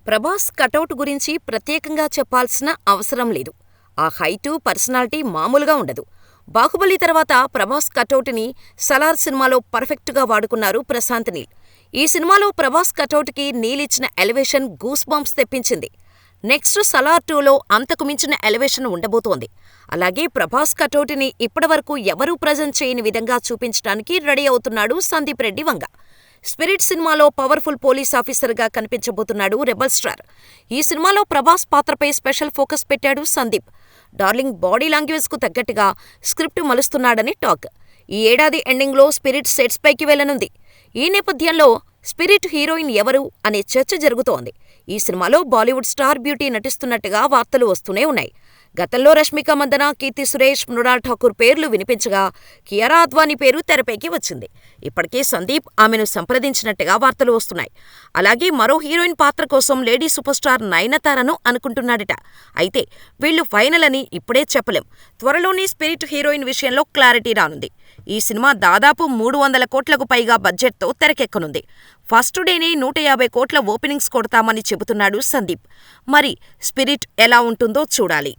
Prabhas cutout గురించి ప్రత్యేకంగా చెప్పాల్సిన అవసరం లేదు. ఆ హైటు, పర్సనాలిటీ మామూలుగా ఉండదు. 'బాహుబలి' తర్వాత ప్రభాస్ కటౌట్‌ని 'సలార్' సినిమాలో పర్ఫెక్ట్‌గా వాడుకున్నారు ప్రశాంత్ నీల్. ఈ సినిమాలో ప్రభాస్ కటౌట్‌కి నీల్ ఇచ్చిన ఎలివేషన్ గూస్ బంప్స్ తెప్పించింది. నెక్స్ట్ 'సలార్ 2లో అంతకు మించిన ఎలివేషన్ ఉండబోతోంది. అలాగే ప్రభాస్ కటౌట్‌ని ఇప్పటివరకు ఎవరూ ప్రెజెంట్ చేయని విధంగా చూపించడానికి రెడీ అవుతున్నాడు సందీప్ రెడ్డి వంగ. 'స్పిరిట్' సినిమాలో పవర్ఫుల్ పోలీస్ ఆఫీసర్గా కనిపించబోతున్నాడు రెబల్ స్టార్. ఈ సినిమాలో ప్రభాస్ పాత్రపై స్పెషల్ ఫోకస్ పెట్టాడు సందీప్. డార్లింగ్ బాడీ లాంగ్వేజ్కు తగ్గట్టుగా స్క్రిప్ట్ మలుస్తున్నాడని టాక్. ఈ ఏడాది ఎండింగ్లో 'స్పిరిట్' సెట్స్ పైకి వెళ్లనుంది. ఈ నేపథ్యంలో 'స్పిరిట్' హీరోయిన్ ఎవరు అనే చర్చ జరుగుతోంది. ఈ సినిమాలో బాలీవుడ్ స్టార్ బ్యూటీ నటిస్తున్నట్టుగా వార్తలు వస్తూనే ఉన్నాయి. గతంలో రష్మిక మందన, కీర్తి సురేష్, మృణాల్ ఠాకూర్ పేర్లు వినిపించగా కియారా అద్వానీ పేరు తెరపైకి వచ్చింది. ఇప్పటికే సందీప్ ఆమెను సంప్రదించినట్టుగా వార్తలు వస్తున్నాయి. అలాగే మరో హీరోయిన్ పాత్ర కోసం లేడీ సూపర్ స్టార్ నయనతారను అనుకుంటున్నాడట. అయితే వీళ్లు ఫైనల్ అని ఇప్పుడే చెప్పలేం. త్వరలోనే 'స్పిరిట్' హీరోయిన్ విషయంలో క్లారిటీ రానుంది. ఈ సినిమా దాదాపు 300 కోట్లకు పైగా బడ్జెట్తో తెరకెక్కనుంది. ఫస్ట్ డేనే 150 కోట్ల ఓపెనింగ్స్ కొడతామని చెబుతున్నాడు సందీప్. మరి 'స్పిరిట్' ఎలా ఉంటుందో చూడాలి.